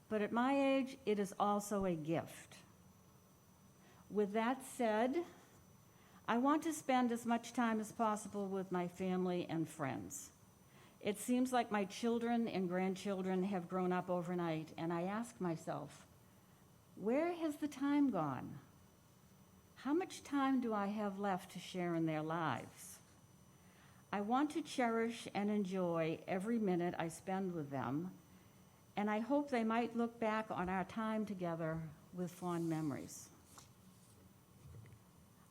G: but at my age, it is also a gift. With that said, I want to spend as much time as possible with my family and friends. It seems like my children and grandchildren have grown up overnight, and I ask myself, where has the time gone? How much time do I have left to share in their lives? I want to cherish and enjoy every minute I spend with them, and I hope they might look back on our time together with fond memories.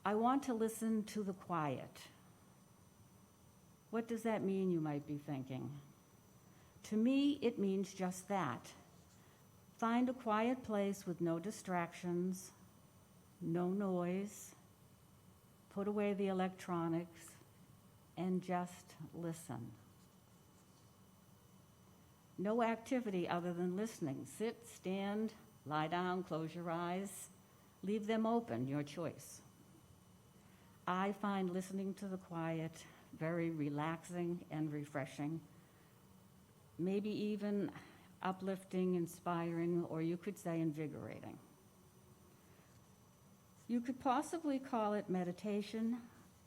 G: I want to listen to the quiet. What does that mean, you might be thinking? To me, it means just that. Find a quiet place with no distractions, no noise, put away the electronics, and just listen. No activity other than listening. Sit, stand, lie down, close your eyes. Leave them open, your choice. I find listening to the quiet very relaxing and refreshing, maybe even uplifting, inspiring, or you could say invigorating. You could possibly call it meditation,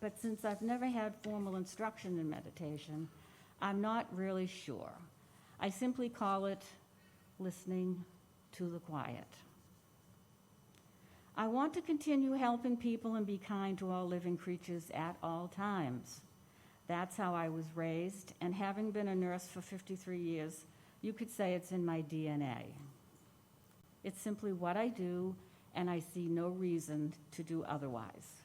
G: but since I've never had formal instruction in meditation, I'm not really sure. I simply call it listening to the quiet. I want to continue helping people and be kind to all living creatures at all times. That's how I was raised, and having been a nurse for 53 years, you could say it's in my DNA. It's simply what I do, and I see no reason to do otherwise.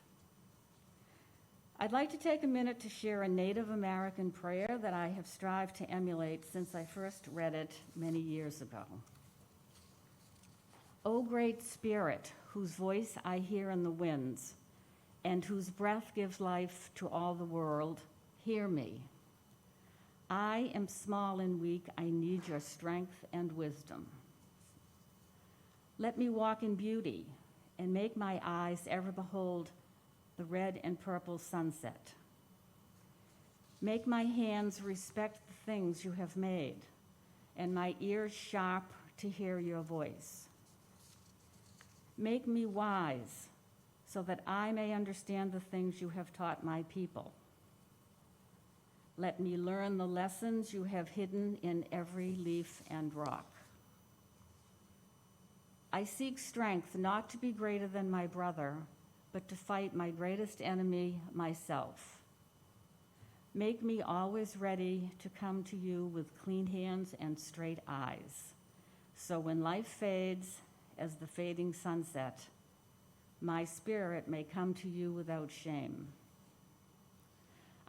G: I'd like to take a minute to share a Native American prayer that I have strived to emulate since I first read it many years ago. O Great Spirit, whose voice I hear in the winds, and whose breath gives life to all the world, hear me. I am small and weak. I need your strength and wisdom. Let me walk in beauty and make my eyes ever behold the red and purple sunset. Make my hands respect the things you have made, and my ears sharp to hear your voice. Make me wise so that I may understand the things you have taught my people. Let me learn the lessons you have hidden in every leaf and rock. I seek strength not to be greater than my brother, but to fight my greatest enemy, myself. Make me always ready to come to you with clean hands and straight eyes, so when life fades as the fading sunset, my spirit may come to you without shame.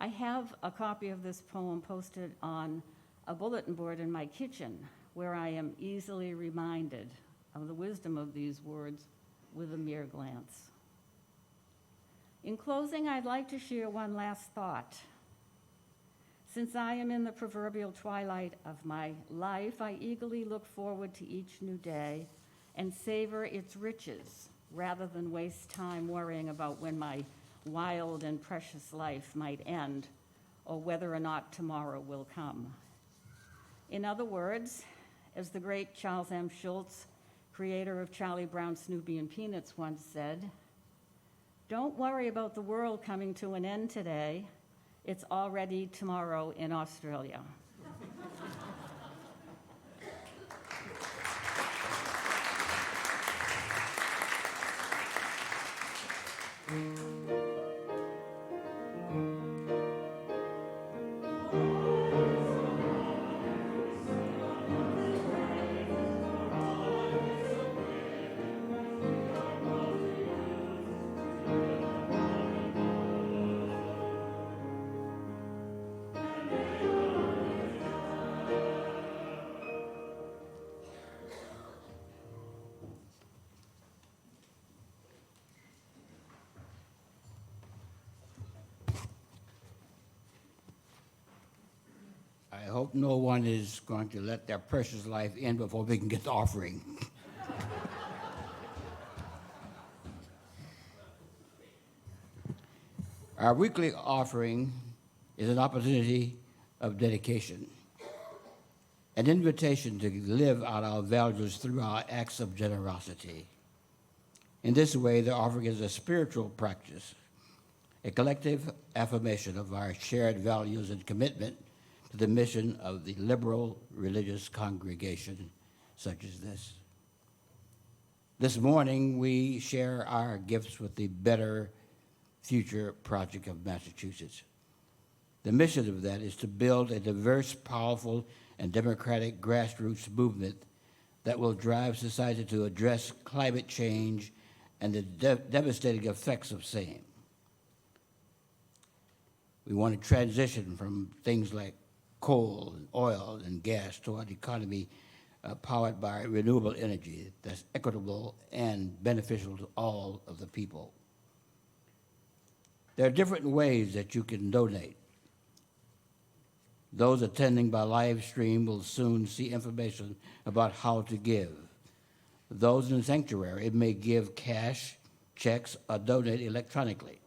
G: I have a copy of this poem posted on a bulletin board in my kitchen, where I am easily reminded of the wisdom of these words with a mere glance. In closing, I'd like to share one last thought. Since I am in the proverbial twilight of my life, I eagerly look forward to each new day and savor its riches rather than waste time worrying about when my wild and precious life might end or whether or not tomorrow will come. In other words, as the great Charles M. Schulz, creator of Charlie Brown, Snoopy, and Peanuts, once said, "Don't worry about the world coming to an end today. It's already tomorrow in Australia."
B: hope no one is going to let their precious life end before we can get the offering. Our weekly offering is an opportunity of dedication, an invitation to live out our values through our acts of generosity. In this way, the offering is a spiritual practice, a collective affirmation of our shared values and commitment to the mission of the liberal religious congregation such as this. This morning, we share our gifts with the Better Future Project of Massachusetts. The mission of that is to build a diverse, powerful, and democratic grassroots movement that will drive society to address climate change and the devastating effects of same. We want to transition from things like coal and oil and gas toward an economy powered by renewable energy that's equitable and beneficial to all of the people. There are different ways that you can donate. Those attending by live stream will soon see information about how to give. Those in the sanctuary may give cash, checks, or donate electronically.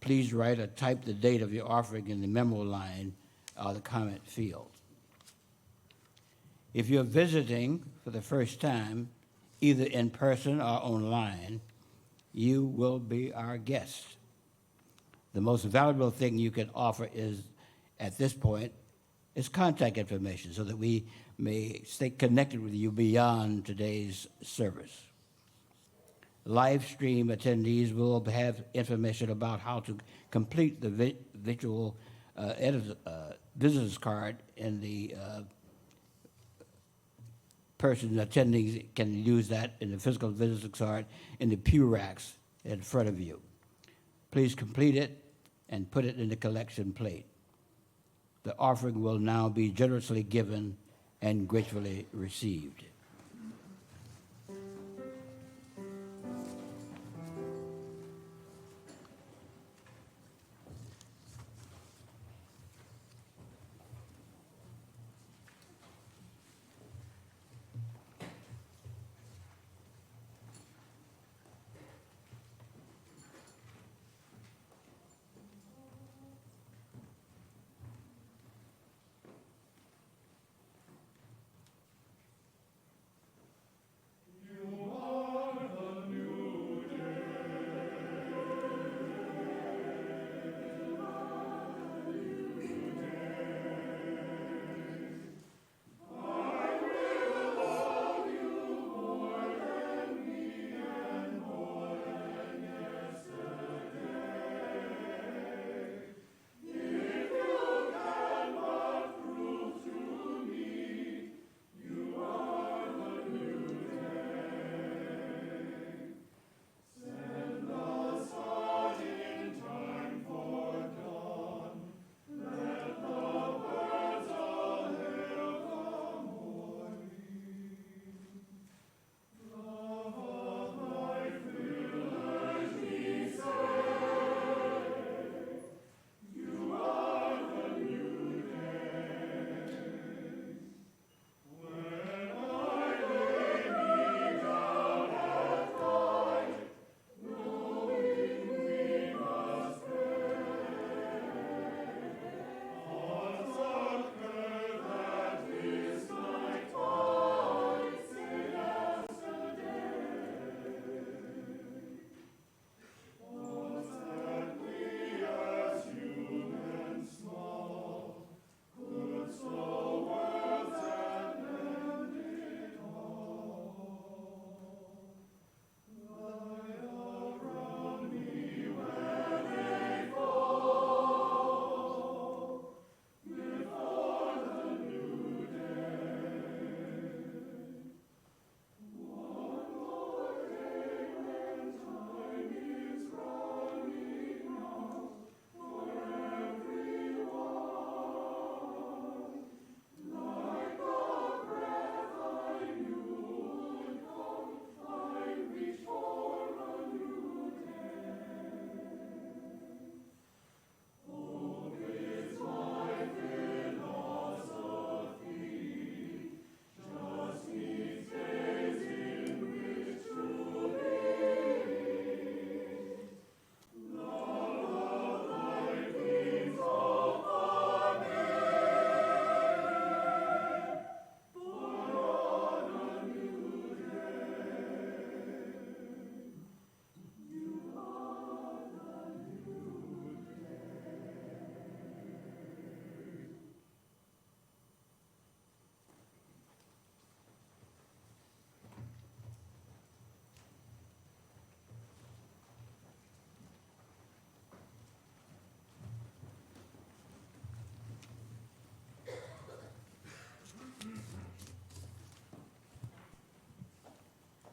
B: Please write or type the date of your offering in the memo line or the comment field. If you're visiting for the first time, either in person or online, you will be our guest. The most valuable thing you can offer is, at this point, is contact information so that we may stay connected with you beyond today's service. Live stream attendees will have information about how to complete the virtual visitor's card, and the person attending can use that in the physical visitor's card in the pew racks in front of you. Please complete it and put it in the collection plate. The offering will now be generously given and gratefully received.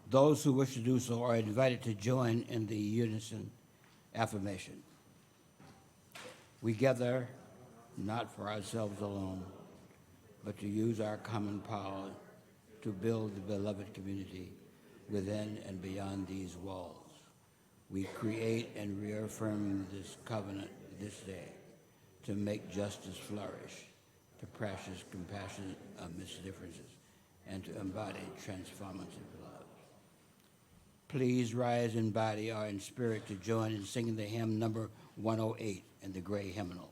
B: Those who wish to do so are invited to join in the unison affirmation. We gather not for ourselves alone, but to use our common power to build the beloved community within and beyond these walls. We create and reaffirm this covenant this day to make justice flourish, to practice compassion amidst differences, and to embody transformative love. Please rise in body or in spirit to join in singing the hymn number 108 in the gray hymnal.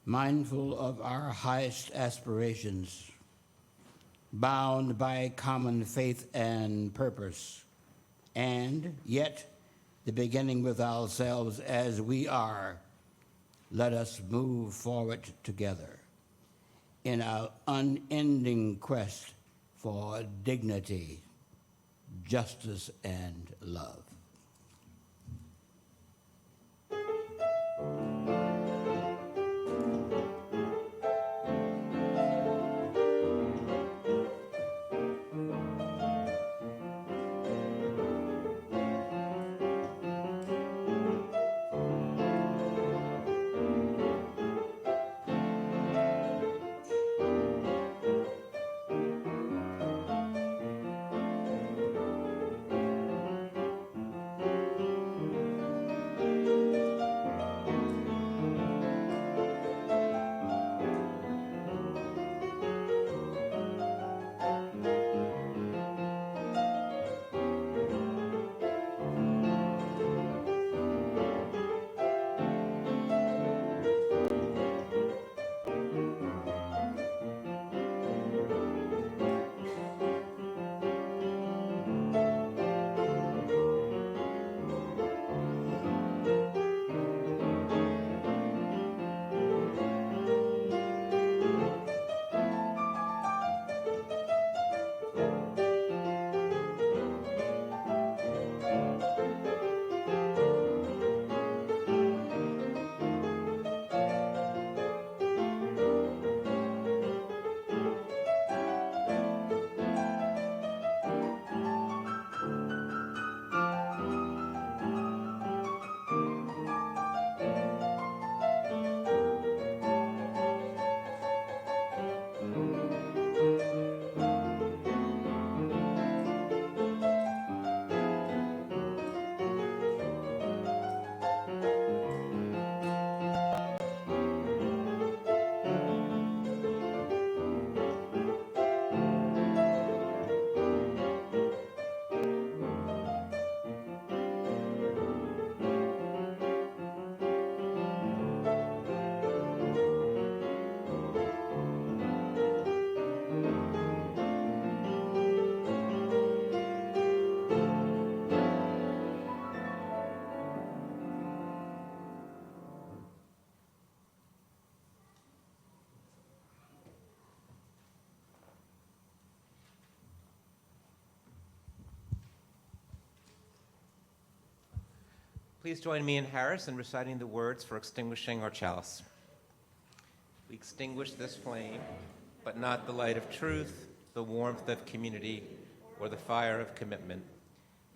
B: Mindful of our highest aspirations, bound by common faith and purpose, and yet the beginning with ourselves as we are, let us move forward together in our unending quest for dignity, justice, and love.
A: Please join me in Harris in reciting the words for extinguishing our chalice. We extinguish this flame, but not the light of truth, the warmth of community, or the fire of commitment.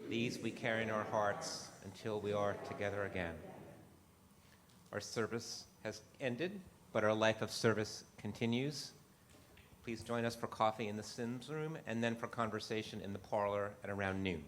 A: These we carry in our hearts until we are together again. Our service has ended, but our life of service continues. Please join us for coffee in the Sims room and then for conversation in the parlor at around noon.